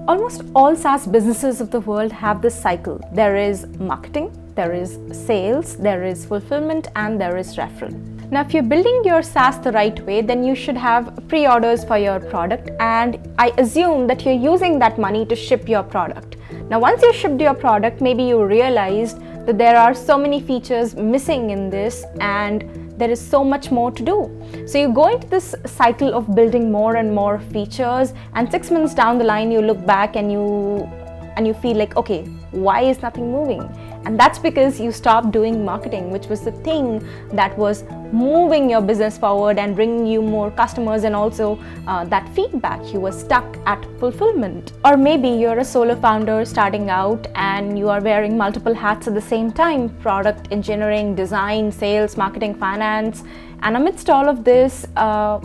Almost all SaaS businesses of the world have this cycle. There is marketing, there is sales, there is fulfillment, and there is referral. Now, if you're building your SaaS the right way, then you should have pre-orders for your product, and I assume that you're using that money to ship your product. Now, once you shipped your product, maybe you realized that there are so many features missing in this and there is so much more to do. So you go into this cycle of building more and more features, and 6 months down the line you look back and you feel like, okay, why is nothing moving? And that's because you stopped doing marketing, which was the thing that was moving your business forward and bringing you more customers, and also that feedback. You were stuck at fulfillment. Or maybe you're a solo founder starting out and you are wearing multiple hats at the same time: product, engineering, design, sales, marketing, finance. And amidst all of this,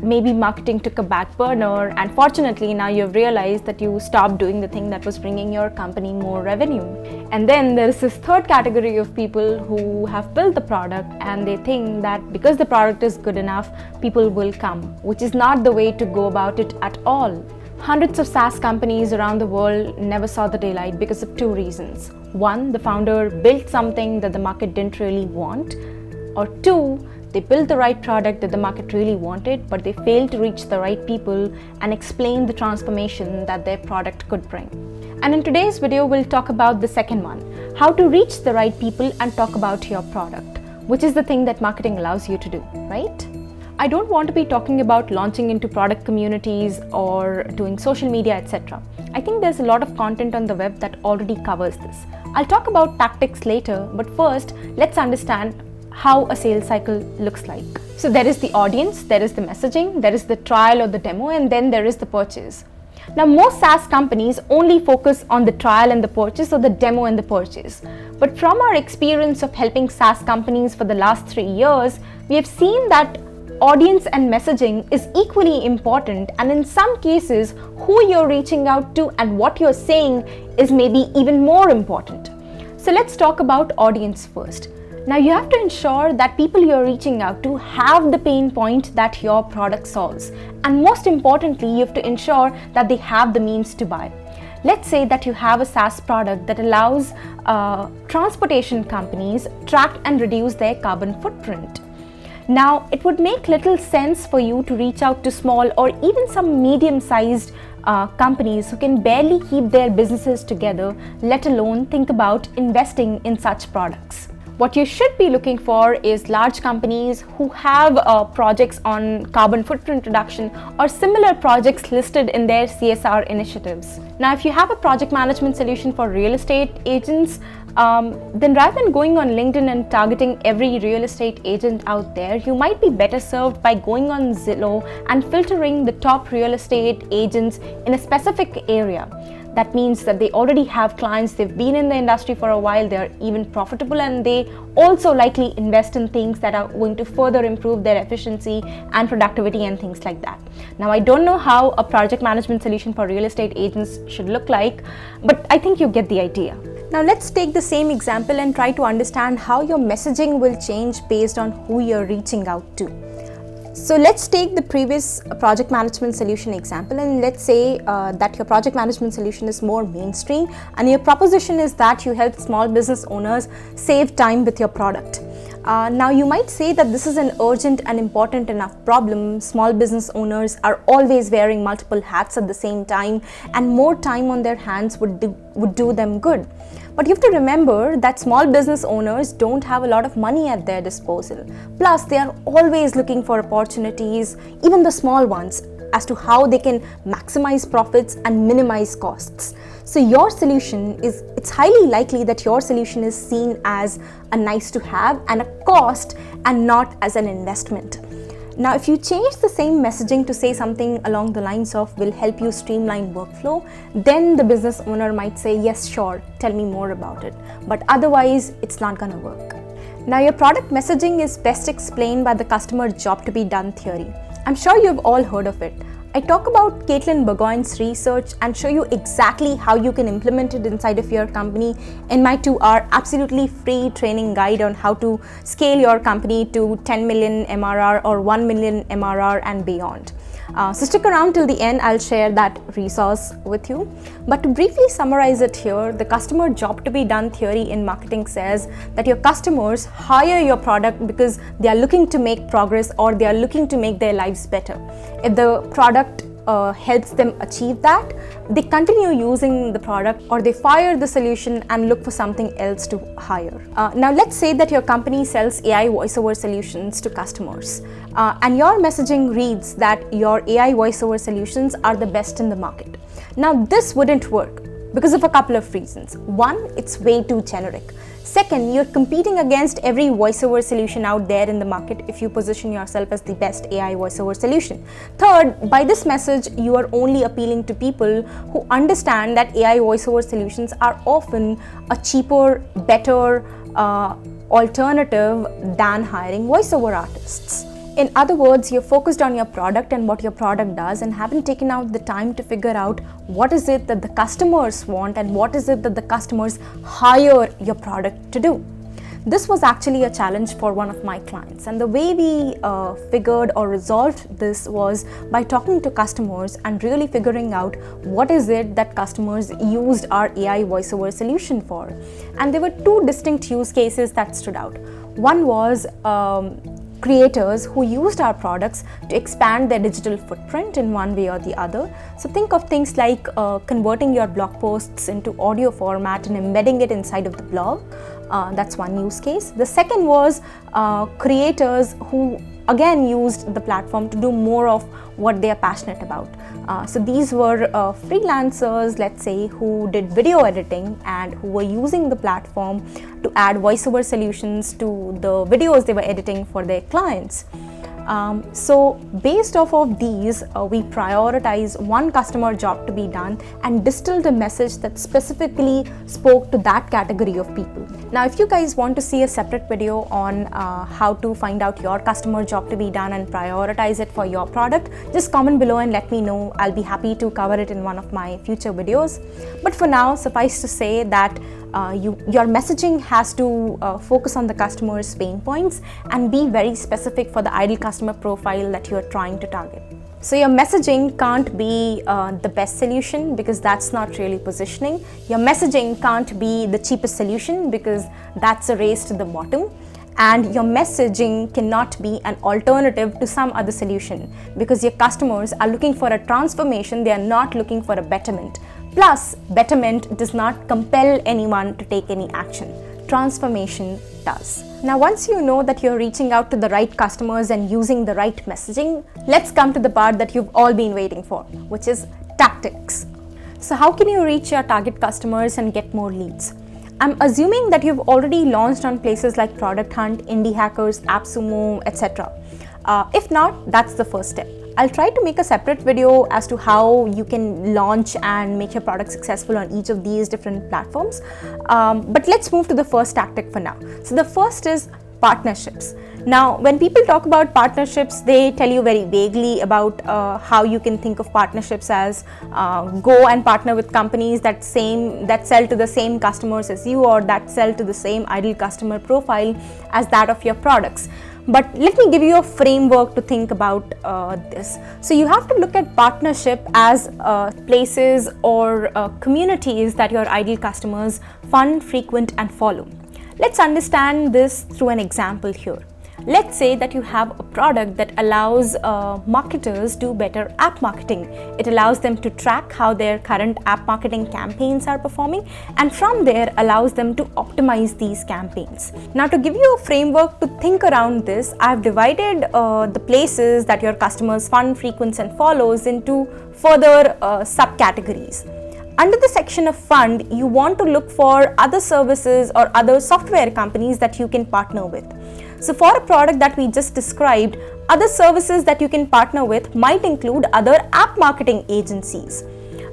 maybe marketing took a back burner, and fortunately now you've realized that you stopped doing the thing that was bringing your company more revenue. And then there is this third category of people who have built the product and they think that because the product is good enough, people will come, which is not the way to go about it at all. Hundreds of SaaS companies around the world never saw the daylight because of two reasons. One, the founder built something that the market didn't really want, or two, they built the right product that the market really wanted, but they failed to reach the right people and explain the transformation that their product could bring. And in today's video, we'll talk about the second one: how to reach the right people and talk about your product, which is the thing that marketing allows you to do, right? I don't want to be talking about launching into product communities or doing social media, etc. I think there's a lot of content on the web that already covers this. I'll talk about tactics later, but first, let's understand how a sales cycle looks like. So there is the audience, there is the messaging, there is the trial or the demo, and then there is the purchase. Now, most SaaS companies only focus on the trial and the purchase, or the demo and the purchase. But from our experience of helping SaaS companies for the last 3 years, we have seen that audience and messaging is equally important, and in some cases, who you're reaching out to and what you're saying is maybe even more important. So let's talk about audience first. Now, you have to ensure that people you're reaching out to have the pain point that your product solves. And most importantly, you have to ensure that they have the means to buy. Let's say that you have a SaaS product that allows transportation companies track and reduce their carbon footprint. Now, it would make little sense for you to reach out to small or even some medium-sized companies who can barely keep their businesses together, let alone think about investing in such products. What you should be looking for is large companies who have projects on carbon footprint reduction or similar projects listed in their CSR initiatives. Now, if you have a project management solution for real estate agents, then rather than going on LinkedIn and targeting every real estate agent out there, you might be better served by going on Zillow and filtering the top real estate agents in a specific area. That means that they already have clients, they've been in the industry for a while, they're even profitable, and they also likely invest in things that are going to further improve their efficiency and productivity and things like that. Now, I don't know how a project management solution for real estate agents should look like, but I think you get the idea. Now, let's take the same example and try to understand how your messaging will change based on who you're reaching out to. So let's take the previous project management solution example, and let's say that your project management solution is more mainstream and your proposition is that you help small business owners save time with your product. Now, you might say that this is an urgent and important enough problem. Small business owners are always wearing multiple hats at the same time, and more time on their hands would do them good. But you have to remember that small business owners don't have a lot of money at their disposal. Plus, they are always looking for opportunities, even the small ones, as to how they can maximize profits and minimize costs. So your solution it's highly likely that your solution is seen as a nice to have and a cost and not as an investment. Now, if you change the same messaging to say something along the lines of will help you streamline workflow, then the business owner might say, yes, sure, tell me more about it. But otherwise, it's not gonna work. Now, your product messaging is best explained by the customer job to be done theory. I'm sure you've all heard of it. I talk about Caitlin Burgoyne's research and show you exactly how you can implement it inside of your company in my 2-hour absolutely free training guide on how to scale your company to 10 million MRR or 1 million MRR and beyond. So stick around till the end, I'll share that resource with you. But to briefly summarize it here, the customer job to be done theory in marketing says that your customers hire your product because they are looking to make progress or they are looking to make their lives better. If the product helps them achieve that, they continue using the product or they fire the solution and look for something else to hire. Now let's say that your company sells AI voiceover solutions to customers and your messaging reads that your AI voiceover solutions are the best in the market. Now this wouldn't work because of a couple of reasons. One, it's way too generic. Second, you're competing against every voiceover solution out there in the market if you position yourself as the best AI voiceover solution. Third, by this message, you are only appealing to people who understand that AI voiceover solutions are often a cheaper, better alternative than hiring voiceover artists. In other words, you're focused on your product and what your product does and haven't taken out the time to figure out what is it that the customers want and what is it that the customers hire your product to do. This was actually a challenge for one of my clients, and the way we figured or resolved this was by talking to customers and really figuring out what is it that customers used our AI voiceover solution for. And there were two distinct use cases that stood out. One was creators who used our products to expand their digital footprint in one way or the other. So think of things like converting your blog posts into audio format and embedding it inside of the blog. That's one use case. The second was creators who again used the platform to do more of what they are passionate about. So these were freelancers, let's say, who did video editing and who were using the platform to add voiceover solutions to the videos they were editing for their clients. So based off of these, we prioritize one customer job to be done and distilled a message that specifically spoke to that category of people. Now, if you guys want to see a separate video on how to find out your customer job to be done and prioritize it for your product, just comment below and let me know. I'll be happy to cover it in one of my future videos. But for now, suffice to say that your messaging has to focus on the customer's pain points and be very specific for the ideal customer profile that you are trying to target. So your messaging can't be the best solution because that's not really positioning. Your messaging can't be the cheapest solution because that's a race to the bottom. And your messaging cannot be an alternative to some other solution because your customers are looking for a transformation, they are not looking for a betterment. Plus, betterment does not compel anyone to take any action. Transformation does. Now, once you know that you're reaching out to the right customers and using the right messaging, let's come to the part that you've all been waiting for, which is tactics. So how can you reach your target customers and get more leads? I'm assuming that you've already launched on places like Product Hunt, Indie Hackers, AppSumo, etc. If not, that's the first step. I'll try to make a separate video as to how you can launch and make your product successful on each of these different platforms. But let's move to the first tactic for now. So the first is partnerships. Now, when people talk about partnerships, they tell you very vaguely about how you can think of partnerships as go and partner with companies that sell to the same customers as you or that sell to the same ideal customer profile as that of your products. But let me give you a framework to think about this. So you have to look at partnership as places or communities that your ideal customers fund, frequent, and follow. Let's understand this through an example here. Let's say that you have a product that allows marketers do better app marketing. It allows them to track how their current app marketing campaigns are performing, and from there allows them to optimize these campaigns. Now, to give you a framework to think around this, I've divided the places that your customers fund, frequents, and follows into further subcategories. Under the section of fund, you want to look for other services or other software companies that you can partner with. So for a product that we just described, other services that you can partner with might include other app marketing agencies.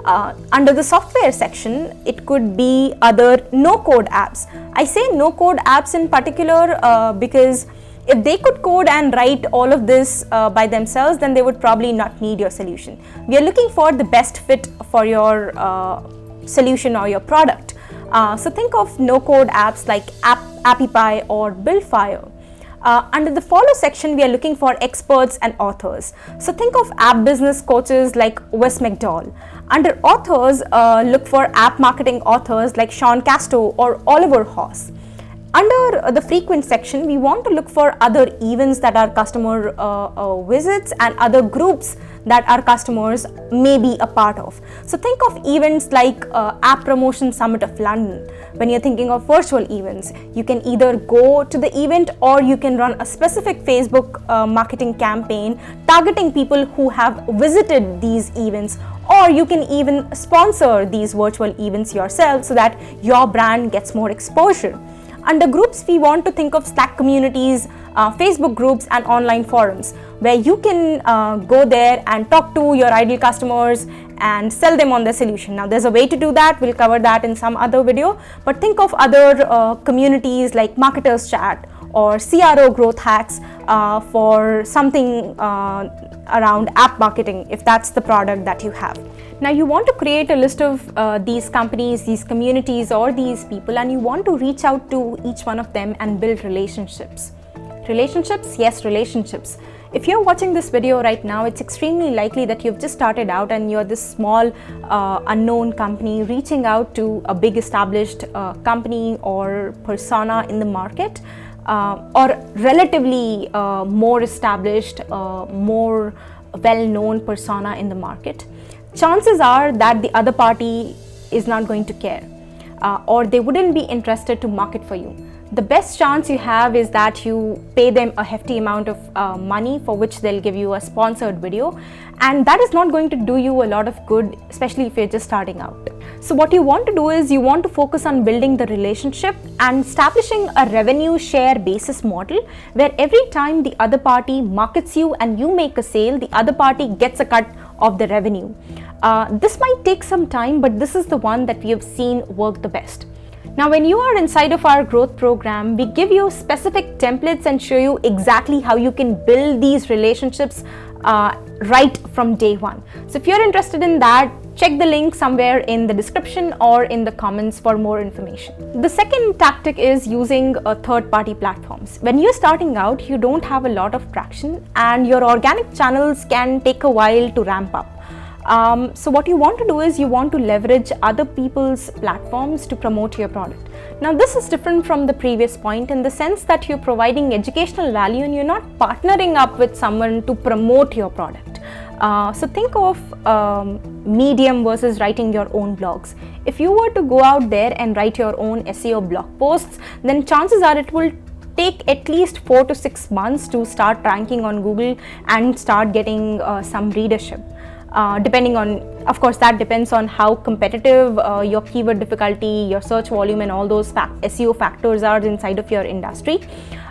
Under the software section, it could be other no-code apps. I say no-code apps in particular because if they could code and write all of this by themselves, then they would probably not need your solution. We are looking for the best fit for your solution or your product. So think of no-code apps like Appify or Buildfire. Under the follow section, we are looking for experts and authors. So think of app business coaches like Wes McDowell. Under authors, look for app marketing authors like Sean Casto or Oliver Haas. Under the frequent section, we want to look for other events that our customer visits and other groups that our customers may be a part of. So think of events like App Promotion Summit of London. When you're thinking of virtual events, you can either go to the event or you can run a specific Facebook marketing campaign targeting people who have visited these events, or you can even sponsor these virtual events yourself so that your brand gets more exposure. Under groups, we want to think of Slack communities, Facebook groups and online forums where you can go there and talk to your ideal customers and sell them on the solution. Now there's a way to do that, we'll cover that in some other video, but think of other communities like Marketers Chat or CRO Growth Hacks for something around app marketing if that's the product that you have. Now you want to create a list of these companies, these communities or these people, and you want to reach out to each one of them and build relationships. Relationships? Yes, relationships. If you're watching this video right now, it's extremely likely that you've just started out and you're this small unknown company reaching out to a big established company or persona in the market, or relatively more established, more well-known persona in the market. Chances are that the other party is not going to care or they wouldn't be interested to market for you. The best chance you have is that you pay them a hefty amount of money for which they'll give you a sponsored video, and that is not going to do you a lot of good, especially if you're just starting out. So what you want to do is you want to focus on building the relationship and establishing a revenue share basis model where every time the other party markets you and you make a sale, the other party gets a cut of the revenue. This might take some time, but this is the one that we have seen work the best. Now, when you are inside of our growth program, we give you specific templates and show you exactly how you can build these relationships right from day one. So if you're interested in that, check the link somewhere in the description or in the comments for more information. The second tactic is using third-party platforms. When you're starting out, you don't have a lot of traction and your organic channels can take a while to ramp up. So what you want to do is you want to leverage other people's platforms to promote your product. Now this is different from the previous point in the sense that you're providing educational value and you're not partnering up with someone to promote your product. So think of Medium versus writing your own blogs. If you were to go out there and write your own SEO blog posts, then chances are it will take at least 4 to 6 months to start ranking on Google and start getting some readership. Depending on, of course, that depends on how competitive your keyword difficulty, your search volume and all those SEO factors are inside of your industry.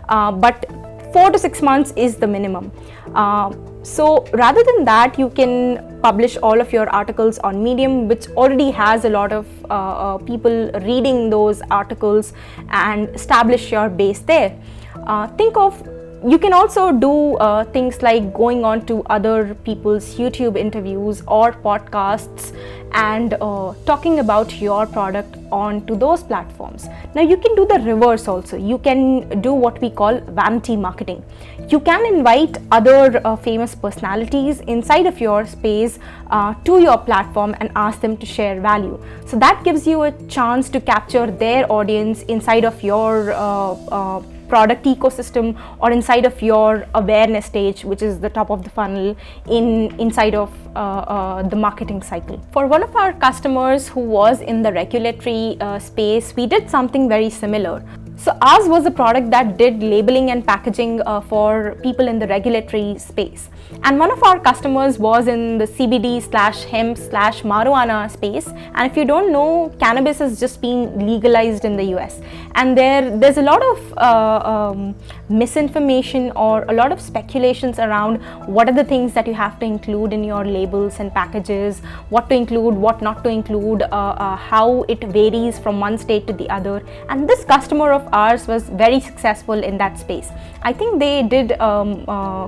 But 4 to 6 months is the minimum. So rather than that, you can publish all of your articles on Medium, which already has a lot of people reading those articles, and establish your base there. You can also do things like going on to other people's YouTube interviews or podcasts and talking about your product onto those platforms. Now you can do the reverse also. You can do what we call vanity marketing. You can invite other famous personalities inside of your space to your platform and ask them to share value. So that gives you a chance to capture their audience inside of your product ecosystem or inside of your awareness stage, which is the top of the funnel inside of the marketing cycle. For one of our customers who was in the regulatory space, we did something very similar. So ours was a product that did labeling and packaging for people in the regulatory space. And one of our customers was in the CBD/hemp/marijuana space. And if you don't know, cannabis has just been legalized in the US. And there's a lot of misinformation or a lot of speculations around what are the things that you have to include in your labels and packages, what to include, what not to include, how it varies from one state to the other. And this customer of ours was very successful in that space. I think they did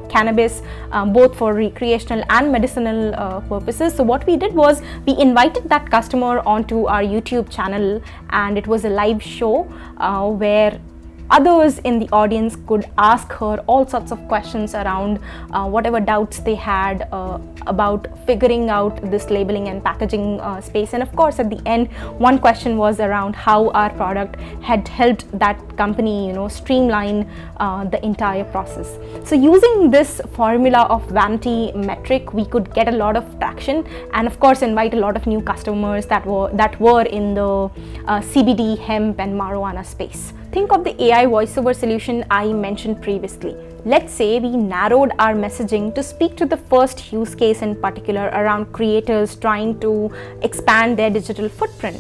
cannabis both for recreational and medicinal purposes. So what we did was we invited that customer onto our YouTube channel, and it was a live show where others in the audience could ask her all sorts of questions around whatever doubts they had about figuring out this labeling and packaging space. And of course, at the end, one question was around how our product had helped that company, streamline the entire process. So using this formula of vanity metric, we could get a lot of traction, and of course invite a lot of new customers that were in the CBD, hemp and marijuana space. Think of the AI voiceover solution I mentioned previously. Let's say we narrowed our messaging to speak to the first use case in particular around creators trying to expand their digital footprint.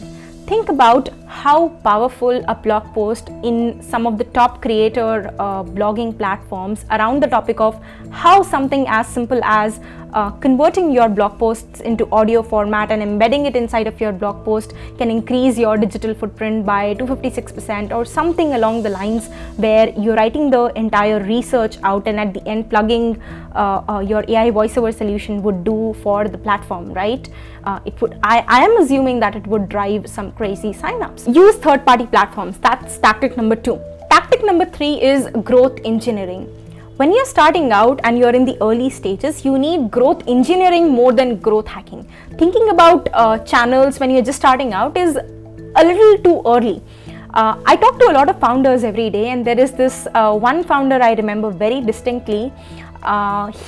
Think about how powerful a blog post in some of the top creator blogging platforms around the topic of how something as simple as converting your blog posts into audio format and embedding it inside of your blog post can increase your digital footprint by 256% or something along the lines, where you're writing the entire research out and at the end plugging your AI voiceover solution would do for the platform, right? I am assuming that it would drive some crazy signups. Use third-party platforms. That's tactic number 2. Tactic number 3 is growth engineering. When you're starting out and you're in the early stages, you need growth engineering more than growth hacking. Thinking about channels when you're just starting out is a little too early. I talk to a lot of founders every day, and there is this one founder I remember very distinctly.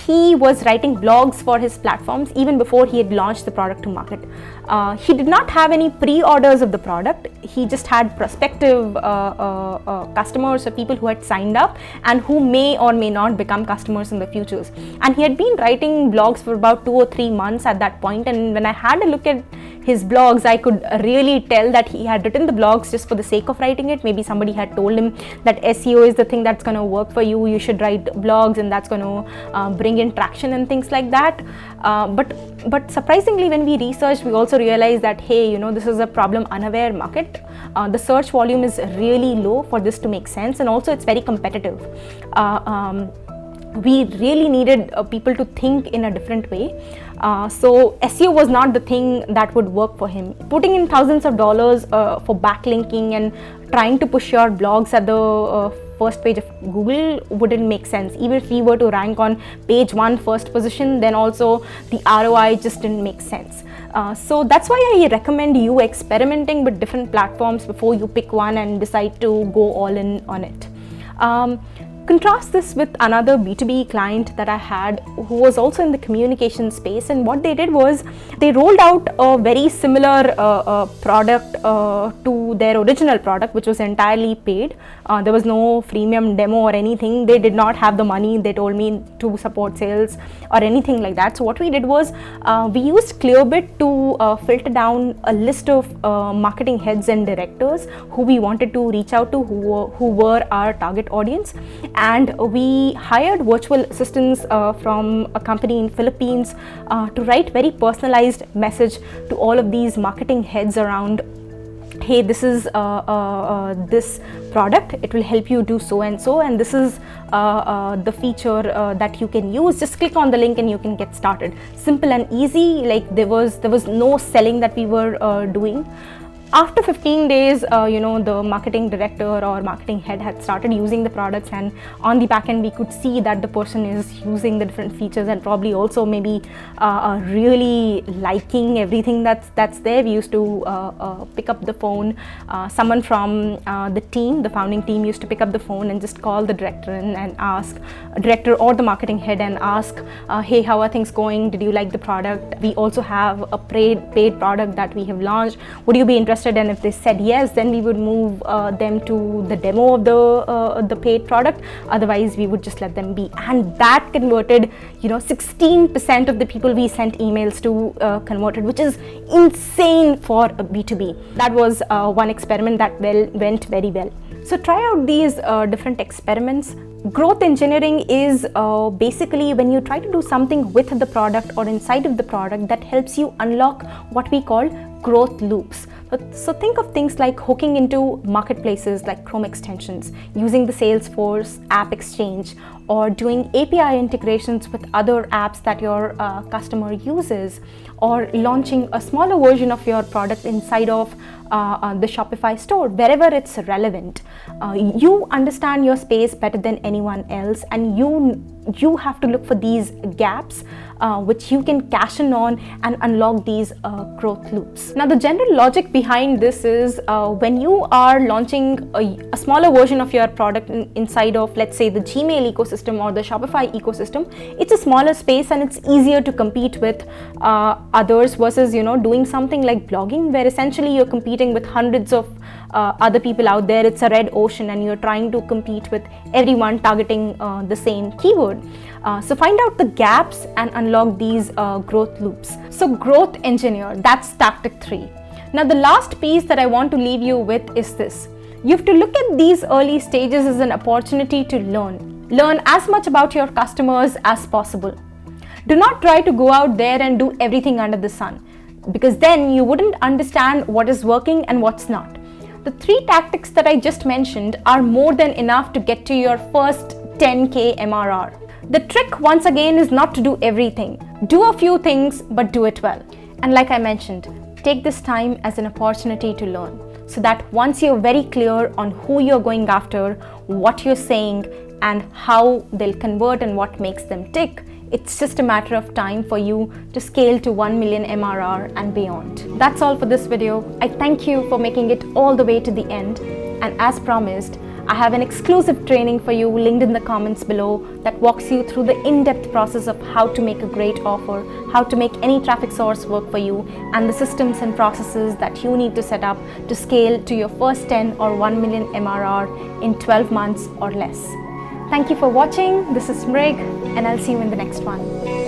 He was writing blogs for his platforms even before he had launched the product to market. He did not have any pre-orders of the product. He just had prospective customers or people who had signed up and who may or may not become customers in the futures. And he had been writing blogs for about 2 or 3 months at that point. And when I had a look at his blogs, I could really tell that he had written the blogs just for the sake of writing it. Maybe somebody had told him that SEO is the thing that's going to work for you. You should write blogs and that's going to bring in traction and things like that. But surprisingly, when we researched, we also realized that, hey, this is a problem unaware market. The search volume is really low for this to make sense, and also it's very competitive. We really needed people to think in a different way. So SEO was not the thing that would work for him. Putting in thousands of dollars for backlinking and trying to push your blogs at the first page of Google wouldn't make sense. Even if we were to rank on page 1 first position, then also the ROI just didn't make sense. So that's why I recommend you experimenting with different platforms before you pick one and decide to go all in on it. Contrast this with another B2B client that I had who was also in the communication space, and what they did was they rolled out a very similar product to their original product, which was entirely paid. There was no freemium demo or anything. They did not have the money, they told me, to support sales or anything like that. So what we did was we used Clearbit to filter down a list of marketing heads and directors who we wanted to reach out to, who were our target audience. And we hired virtual assistants from a company in Philippines to write very personalized message to all of these marketing heads around, hey, this is this product, it will help you do so and so, and this is the feature that you can use. Just click on the link and you can get started. Simple and easy. Like there was no selling that we were doing. After 15 days, the marketing director or marketing head had started using the products, and on the back end we could see that the person is using the different features and probably also maybe really liking everything that's there. We used to pick up the phone. Someone from the founding team used to pick up the phone and just call the director and ask, director or the marketing head, and ask, hey, how are things going? Did you like the product? We also have a paid product that we have launched. Would you be interested? And if they said yes, then we would move them to the demo of the paid product. Otherwise, we would just let them be. And that converted, 16% of the people we sent emails to converted, which is insane for a B2B. That was one experiment that went very well. So try out these different experiments. Growth engineering is basically when you try to do something with the product or inside of the product that helps you unlock what we call growth loops. So think of things like hooking into marketplaces like Chrome extensions, using the Salesforce App Exchange, or doing API integrations with other apps that your customer uses, or launching a smaller version of your product inside of the Shopify store, wherever it's relevant. You understand your space better than anyone else, and you have to look for these gaps which you can cash in on and unlock these growth loops. Now, the general logic behind this is when you are launching a smaller version of your product inside of, let's say, the Gmail ecosystem or the Shopify ecosystem, it's a smaller space and it's easier to compete with others versus, doing something like blogging, where essentially you're competing with hundreds of other people out there. It's a red ocean and you're trying to compete with everyone targeting the same keyword. So find out the gaps and unlock these growth loops. So growth engineer, that's tactic 3. Now the last piece that I want to leave you with is this. You have to look at these early stages as an opportunity to learn as much about your customers as possible. Do not try to go out there and do everything under the sun, because then you wouldn't understand what is working and what's not. The 3 tactics that I just mentioned are more than enough to get to your first 10K MRR. The trick, once again, is not to do everything. Do a few things, but do it well. And like I mentioned, take this time as an opportunity to learn, so that once you're very clear on who you're going after, what you're saying, and how they'll convert and what makes them tick, it's just a matter of time for you to scale to 1 million MRR and beyond. That's all for this video. I thank you for making it all the way to the end. And as promised, I have an exclusive training for you linked in the comments below that walks you through the in-depth process of how to make a great offer, how to make any traffic source work for you, and the systems and processes that you need to set up to scale to your first 10 or 1 million MRR in 12 months or less. Thank you for watching. This is Mrig, and I'll see you in the next one.